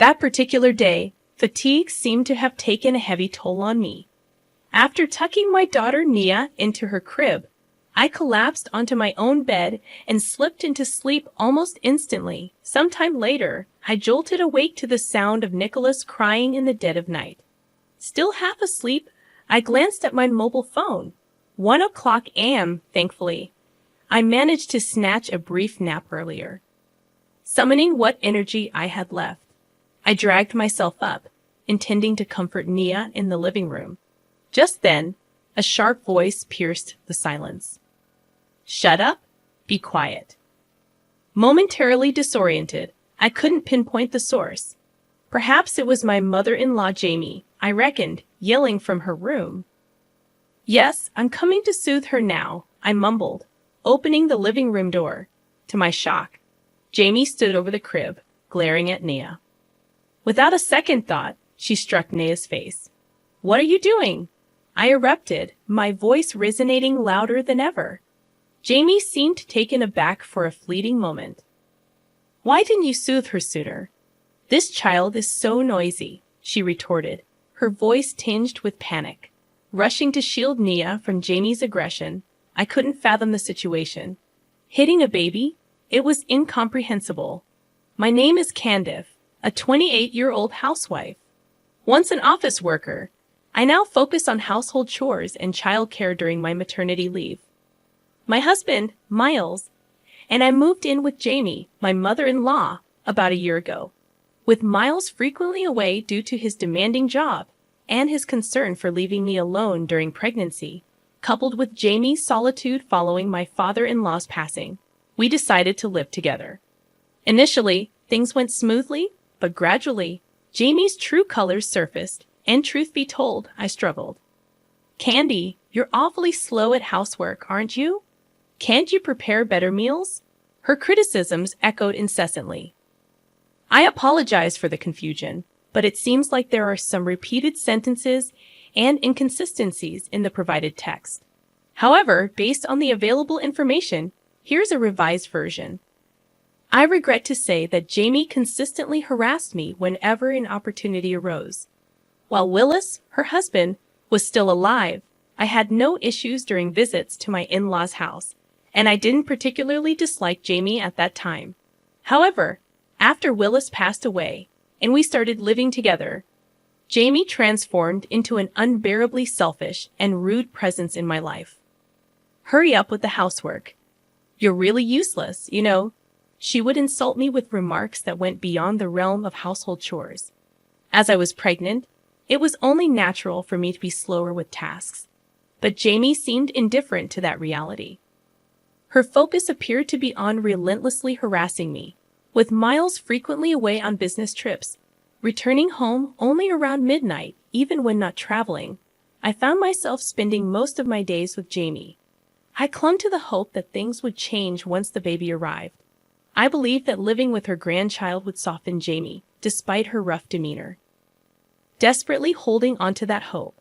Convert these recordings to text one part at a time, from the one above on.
That particular day, fatigue seemed to have taken a heavy toll on me. After tucking my daughter Nia into her crib, I collapsed onto my own bed and slipped into sleep almost instantly. Sometime later, I jolted awake to the sound of Nicholas crying in the dead of night. Still half asleep, I glanced at my mobile phone. 1 o'clock a.m., thankfully. I managed to snatch a brief nap earlier. Summoning what energy I had left, I dragged myself up, intending to comfort Nia in the living room. Just then, a sharp voice pierced the silence. "Shut up. Be quiet." Momentarily disoriented, I couldn't pinpoint the source. Perhaps it was my mother-in-law Jamie, I reckoned, yelling from her room. "Yes, I'm coming to soothe her now," I mumbled, opening the living room door. To my shock, Jamie stood over the crib, glaring at Nia. Without a second thought, she struck Nia's face. "What are you doing?" I erupted, my voice resonating louder than ever. Jamie seemed taken aback for a fleeting moment. "Why didn't you soothe her sooner?" "This child is so noisy," she retorted, her voice tinged with panic. Rushing to shield Nia from Jamie's aggression, I couldn't fathom the situation. Hitting a baby? It was incomprehensible. My name is Candice, a 28-year-old housewife. Once an office worker, I now focus on household chores and childcare during my maternity leave. My husband, Miles, and I moved in with Jamie, my mother-in-law, about a year ago. With Miles frequently away due to his demanding job and his concern for leaving me alone during pregnancy, coupled with Jamie's solitude following my father-in-law's passing, we decided to live together. Initially, things went smoothly, but gradually, Jamie's true colors surfaced, and truth be told, I struggled. "Candy, you're awfully slow at housework, aren't you? Can't you prepare better meals?" Her criticisms echoed incessantly. I apologize for the confusion, but it seems like there are some repeated sentences and inconsistencies in the provided text. However, based on the available information, here's a revised version. I regret to say that Jamie consistently harassed me whenever an opportunity arose. While Willis, her husband, was still alive, I had no issues during visits to my in-laws' house, and I didn't particularly dislike Jamie at that time. However, after Willis passed away, and we started living together, Jamie transformed into an unbearably selfish and rude presence in my life. "Hurry up with the housework. You're really useless, you know." She would insult me with remarks that went beyond the realm of household chores. As I was pregnant, it was only natural for me to be slower with tasks, but Jamie seemed indifferent to that reality. Her focus appeared to be on relentlessly harassing me, with Miles frequently away on business trips, returning home only around midnight, even when not traveling. I found myself spending most of my days with Jamie. I clung to the hope that things would change once the baby arrived. I believed that living with her grandchild would soften Jamie, despite her rough demeanor. Desperately holding onto that hope,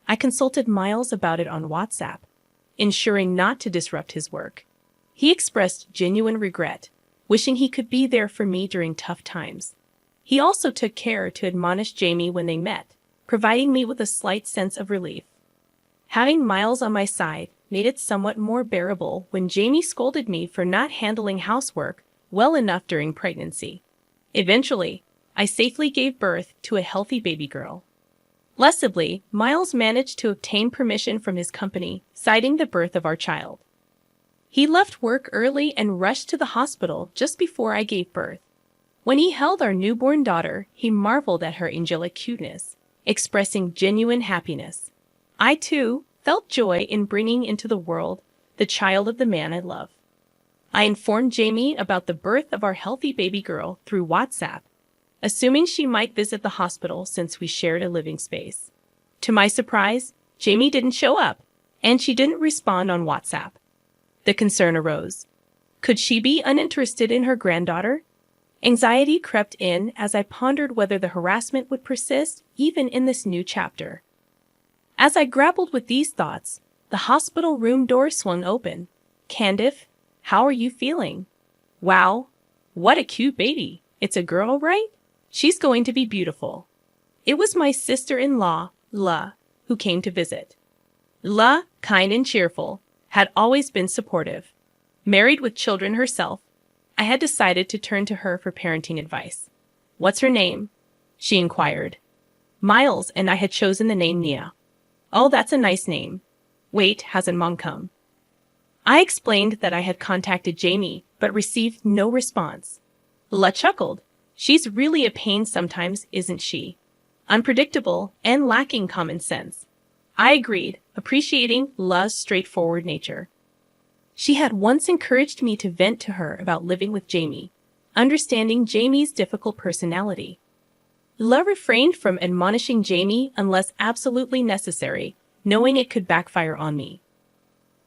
I consulted Miles about it on WhatsApp, ensuring not to disrupt his work. He expressed genuine regret, wishing he could be there for me during tough times. He also took care to admonish Jamie when they met, providing me with a slight sense of relief. Having Miles on my side made it somewhat more bearable when Jamie scolded me for not handling housework well enough during pregnancy. Eventually, I safely gave birth to a healthy baby girl. Blessedly, Miles managed to obtain permission from his company, citing the birth of our child. He left work early and rushed to the hospital just before I gave birth. When he held our newborn daughter, he marveled at her angelic cuteness, expressing genuine happiness. I, too, felt joy in bringing into the world the child of the man I love. I informed Jamie about the birth of our healthy baby girl through WhatsApp, assuming she might visit the hospital since we shared a living space. To my surprise, Jamie didn't show up, and she didn't respond on WhatsApp. The concern arose. Could she be uninterested in her granddaughter? Anxiety crept in as I pondered whether the harassment would persist even in this new chapter. As I grappled with these thoughts, the hospital room door swung open. "Candice, how are you feeling?" "Wow, what a cute baby. It's a girl, right?" She's going to be beautiful. It was my sister-in-law, La, who came to visit. La, kind and cheerful, had always been supportive. Married with children herself, I had decided to turn to her for parenting advice. "What's her name?" she inquired. Miles and I had chosen the name Nia. "Oh, that's a nice name. Wait, hasn't Mom come?" I explained that I had contacted Jamie, but received no response. La chuckled. "She's really a pain sometimes, isn't she? Unpredictable and lacking common sense." I agreed, appreciating La's straightforward nature. She had once encouraged me to vent to her about living with Jamie, understanding Jamie's difficult personality. La refrained from admonishing Jamie unless absolutely necessary, knowing it could backfire on me.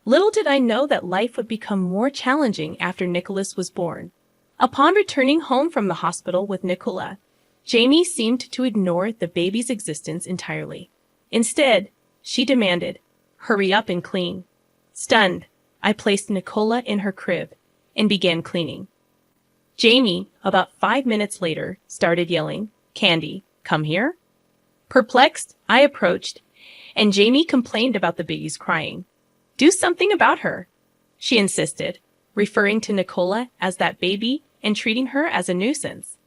Little did I know that life would become more challenging after Nicholas was born. Upon returning home from the hospital with Nicola, Jamie seemed to ignore the baby's existence entirely. Instead, she demanded, "Hurry up and clean." Stunned, I placed Nicola in her crib and began cleaning. Jamie, about 5 minutes later, started yelling, "Candy, come here." Perplexed, I approached, and Jamie complained about the baby's crying. "Do something about her," she insisted, referring to Nicola as that baby and treating her as a nuisance.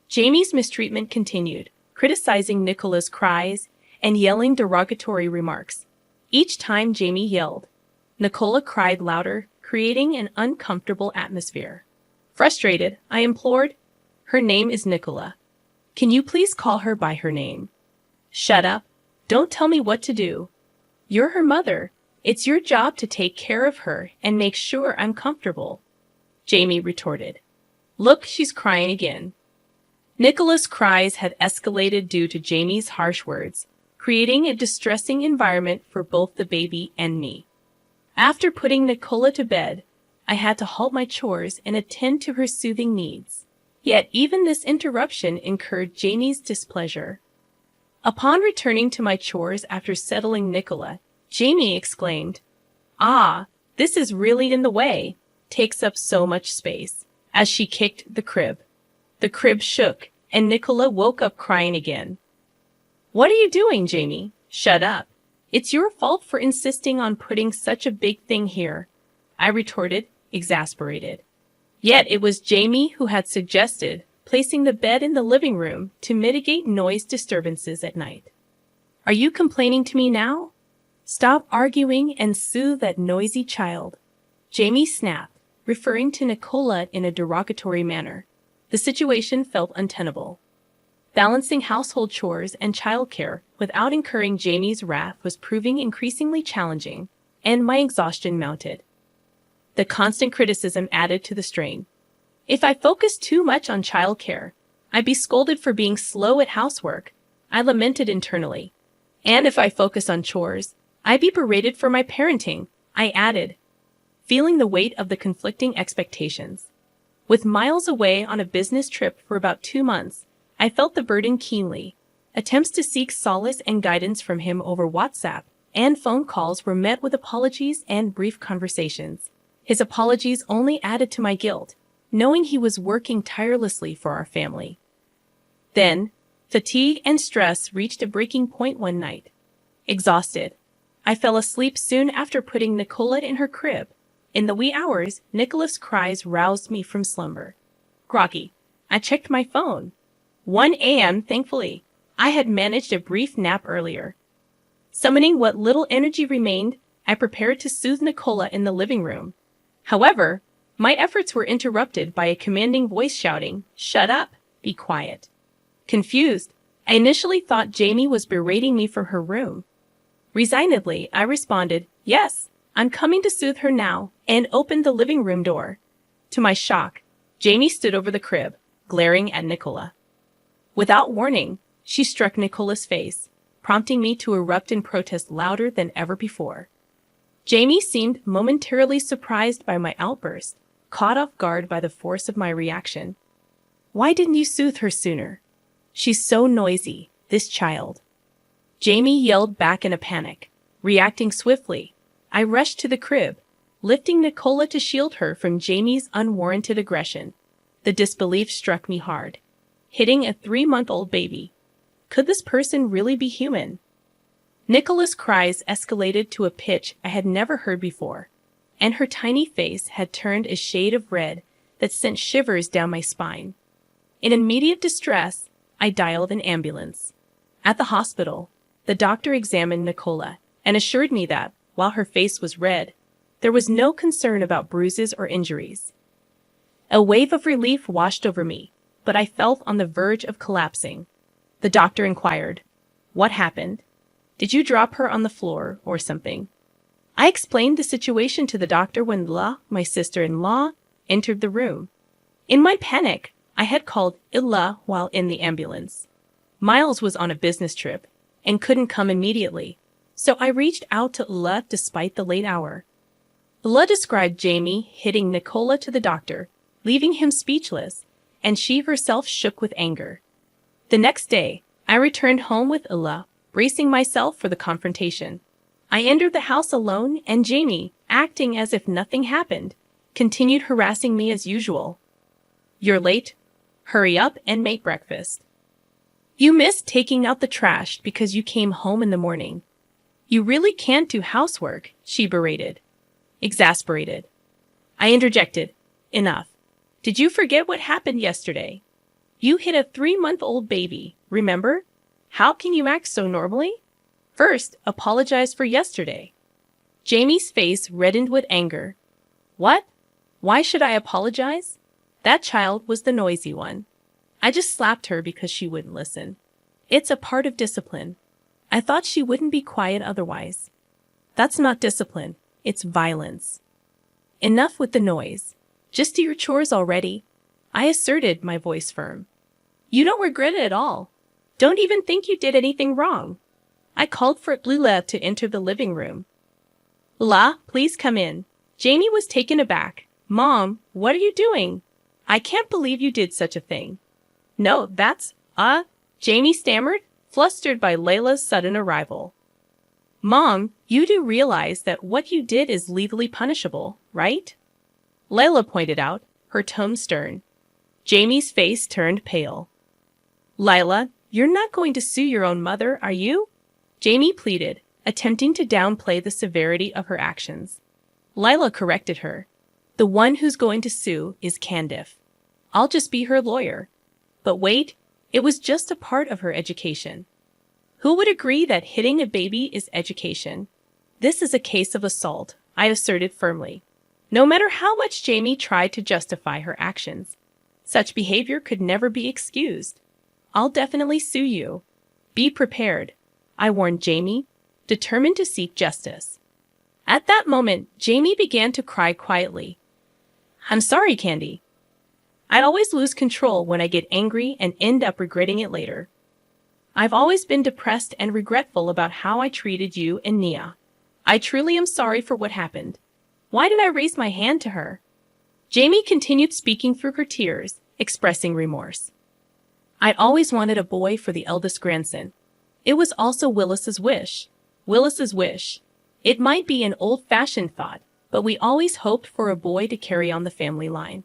Jamie's mistreatment continued, criticizing Nicola's cries and yelling derogatory remarks. Each time Jamie yelled, Nicola cried louder, creating an uncomfortable atmosphere. Frustrated, I implored, "Her name is Nicola. Can you please call her by her name?" "Shut up. Don't tell me what to do. You're her mother. It's your job to take care of her and make sure I'm comfortable," Jamie retorted. "Look, she's crying again." Nicola's cries had escalated due to Jamie's harsh words, creating a distressing environment for both the baby and me. After putting Nicola to bed, I had to halt my chores and attend to her soothing needs. Yet even this interruption incurred Jamie's displeasure. Upon returning to my chores after settling Nicola, Jamie exclaimed, "Ah, this is really in the way. Takes up so much space," as she kicked the crib. The crib shook, and Nicola woke up crying again. "What are you doing, Jamie? Shut up. It's your fault for insisting on putting such a big thing here," I retorted, exasperated. Yet it was Jamie who had suggested placing the bed in the living room to mitigate noise disturbances at night. "Are you complaining to me now? Stop arguing and soothe that noisy child," Jamie snapped, referring to Nicola in a derogatory manner. The situation felt untenable. Balancing household chores and childcare without incurring Jamie's wrath was proving increasingly challenging, and my exhaustion mounted. The constant criticism added to the strain. If I focused too much on childcare, I'd be scolded for being slow at housework, I lamented internally. And if I focus on chores, I'd be berated for my parenting, I added, feeling the weight of the conflicting expectations. With Miles away on a business trip for about 2 months, I felt the burden keenly. Attempts to seek solace and guidance from him over WhatsApp and phone calls were met with apologies and brief conversations. His apologies only added to my guilt, knowing he was working tirelessly for our family. Then, fatigue and stress reached a breaking point one night. Exhausted, I fell asleep soon after putting Nicola in her crib. In the wee hours, Nicola's cries roused me from slumber. Groggy, I checked my phone. 1 a.m., thankfully. I had managed a brief nap earlier. Summoning what little energy remained, I prepared to soothe Nicola in the living room. However, my efforts were interrupted by a commanding voice shouting, "Shut up! Be quiet!" Confused, I initially thought Jamie was berating me from her room. Resignedly, I responded, "Yes, I'm coming to soothe her now," and opened the living room door. To my shock, Jamie stood over the crib, glaring at Nicola. Without warning, she struck Nicola's face, prompting me to erupt in protest louder than ever before. Jamie seemed momentarily surprised by my outburst, caught off guard by the force of my reaction. "Why didn't you soothe her sooner? She's so noisy, this child," Jamie yelled back in a panic. Reacting swiftly, I rushed to the crib, lifting Nicola to shield her from Jamie's unwarranted aggression. The disbelief struck me hard. hitting a 3-month-old baby. Could this person really be human? Nicola's cries escalated to a pitch I had never heard before, and her tiny face had turned a shade of red that sent shivers down my spine. In immediate distress, I dialed an ambulance. At the hospital, the doctor examined Nicola and assured me that, while her face was red, there was no concern about bruises or injuries. A wave of relief washed over me, but I felt on the verge of collapsing. The doctor inquired, "What happened? Did you drop her on the floor or something?" I explained the situation to the doctor when La, my sister-in-law, entered the room. In my panic, I had called Illa while in the ambulance. Miles was on a business trip and couldn't come immediately, so I reached out to Illa despite the late hour. Illa described Jamie hitting Nicola to the doctor, leaving him speechless, and she herself shook with anger. The next day, I returned home with Illa, bracing myself for the confrontation. I entered the house alone, and Jamie, acting as if nothing happened, continued harassing me as usual. "You're late. Hurry up and make breakfast. You missed taking out the trash because you came home in the morning. You really can't do housework," she berated. Exasperated, I interjected, "Enough. Did you forget what happened yesterday? You hit a 3-month-old baby, remember? How can you act so normally? First, apologize for yesterday." Jamie's face reddened with anger. "What? Why should I apologize? That child was the noisy one. I just slapped her because she wouldn't listen. It's a part of discipline. I thought she wouldn't be quiet otherwise." "That's not discipline. It's violence." "Enough with the noise. Just do your chores already," I asserted, my voice firm. "You don't regret it at all. Don't even think you did anything wrong." I called for Lila to enter the living room. "La, please come in." Jamie was taken aback. "Mom, what are you doing? I can't believe you did such a thing." "No, that's, Jamie stammered, flustered by Layla's sudden arrival. "Mom, you do realize that what you did is legally punishable, right?" Layla pointed out, her tone stern. Jamie's face turned pale. "Lila, you're not going to sue your own mother, are you?" Jamie pleaded, attempting to downplay the severity of her actions. Lila corrected her. "The one who's going to sue is Candice. I'll just be her lawyer." But wait, it was just a part of her education. Who would agree that hitting a baby is education? This is a case of assault, I asserted firmly. No matter how much Jamie tried to justify her actions, such behavior could never be excused. "I'll definitely sue you. Be prepared," I warned Jamie, determined to seek justice. At that moment, Jamie began to cry quietly. "I'm sorry, Candy. I always lose control when I get angry and end up regretting it later. I've always been depressed and regretful about how I treated you and Nia. I truly am sorry for what happened. Why did I raise my hand to her?" Jamie continued speaking through her tears, expressing remorse. "I'd always wanted a boy for the eldest grandson. It was also Willis's wish. Willis's wish. It might be an old-fashioned thought, but we always hoped for a boy to carry on the family line.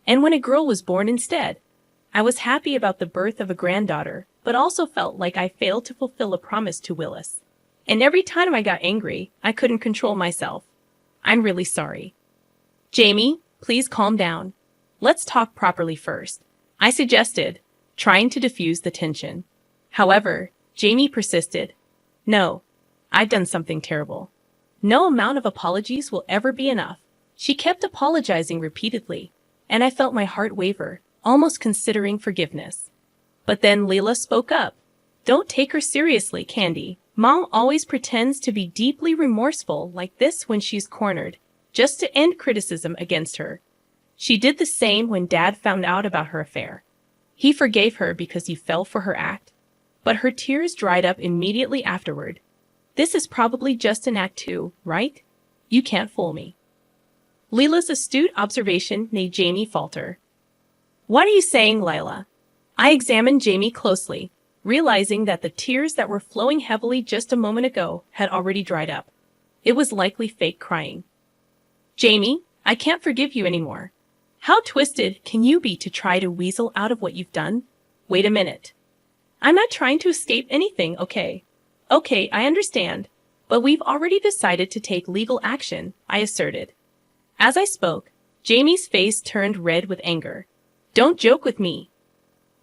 And when a girl was born instead, I was happy about the birth of a granddaughter, but also felt like I failed to fulfill a promise to Willis. And every time I got angry, I couldn't control myself. I'm really sorry." "Jamie, please calm down. Let's talk properly first," I suggested, trying to diffuse the tension. However, Jamie persisted. "No, I've done something terrible. No amount of apologies will ever be enough." She kept apologizing repeatedly, and I felt my heart waver, almost considering forgiveness. But then Leila spoke up. "Don't take her seriously, Candy. Mom always pretends to be deeply remorseful like this when she's cornered, just to end criticism against her. She did the same when Dad found out about her affair. He forgave her because he fell for her act, but her tears dried up immediately afterward. This is probably just an act too, right? You can't fool me." Leila's astute observation made Jamie falter. "What are you saying, Lila?" I examined Jamie closely, realizing that the tears that were flowing heavily just a moment ago had already dried up. It was likely fake crying. "Jamie, I can't forgive you anymore. How twisted can you be to try to weasel out of what you've done? Wait a minute. I'm not trying to escape anything, okay? Okay, I understand. But we've already decided to take legal action, I asserted. As I spoke, Jamie's face turned red with anger. Don't joke with me.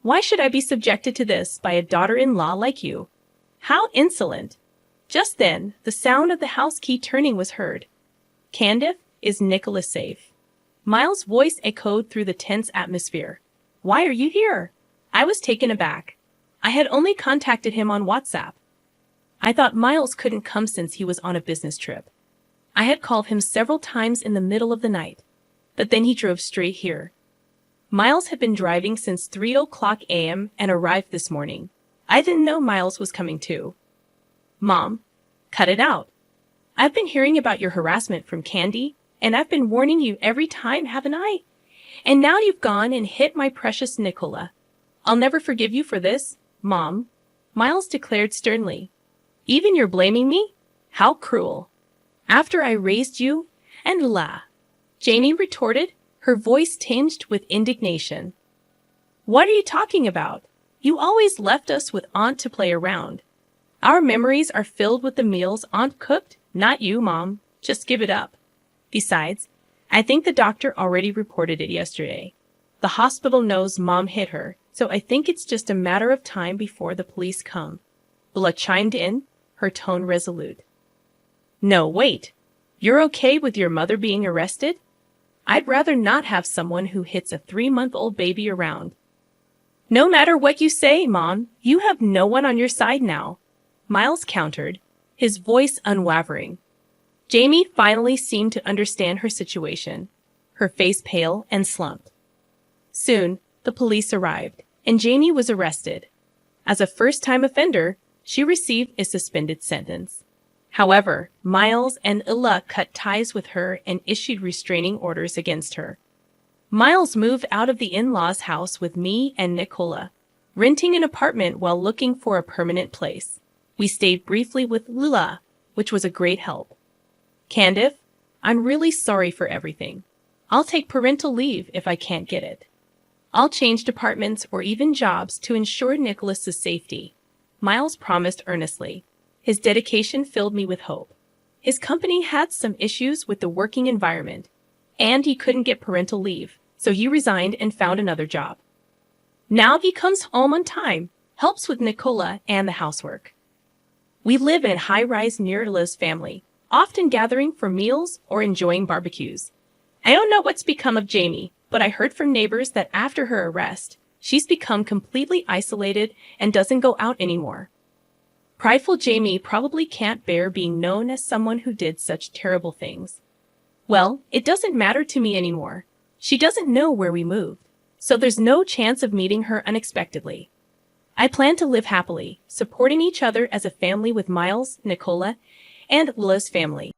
Why should I be subjected to this by a daughter-in-law like you? How insolent! Just then, the sound of the house key turning was heard. Candace, is Nicholas safe? Miles' voice echoed through the tense atmosphere. Why are you here? I was taken aback. I had only contacted him on WhatsApp. I thought Miles couldn't come since he was on a business trip. I had called him several times in the middle of the night, but then he drove straight here. Miles had been driving since 3:00 a.m. and arrived this morning. I didn't know Miles was coming too. Mom, cut it out. I've been hearing about your harassment from Candy, and I've been warning you every time, haven't I? And now you've gone and hit my precious Nicola. I'll never forgive you for this, Mom, Miles declared sternly. Even you're blaming me? How cruel. After I raised you? And la. Jamie retorted, her voice tinged with indignation. What are you talking about? You always left us with Aunt to play around. Our memories are filled with the meals Aunt cooked, not you, Mom. Just give it up. Besides, I think the doctor already reported it yesterday. The hospital knows Mom hit her, so I think it's just a matter of time before the police come. Bella chimed in, her tone resolute. No, wait. You're okay with your mother being arrested? I'd rather not have someone who hits a 3-month-old baby around. No matter what you say, Mom, you have no one on your side now, Miles countered, his voice unwavering. Jamie finally seemed to understand her situation, her face pale and slumped. Soon, the police arrived, and Jamie was arrested. As a first-time offender, she received a suspended sentence. However, Miles and Ella cut ties with her and issued restraining orders against her. Miles moved out of the in-laws' house with me and Nicola, renting an apartment while looking for a permanent place. We stayed briefly with Lula, which was a great help. Candace, I'm really sorry for everything. I'll take parental leave if I can't get it. I'll change departments or even jobs to ensure Nicholas's safety, Miles promised earnestly. His dedication filled me with hope. His company had some issues with the working environment, and he couldn't get parental leave, so he resigned and found another job. Now he comes home on time, helps with Nicola and the housework. We live in a high-rise near Liz family, often gathering for meals or enjoying barbecues. I don't know what's become of Jamie, but I heard from neighbors that after her arrest, she's become completely isolated and doesn't go out anymore. Prideful Jamie probably can't bear being known as someone who did such terrible things. Well, it doesn't matter to me anymore. She doesn't know where we moved, so there's no chance of meeting her unexpectedly. I plan to live happily, supporting each other as a family with Miles, Nicola, and Lila's family.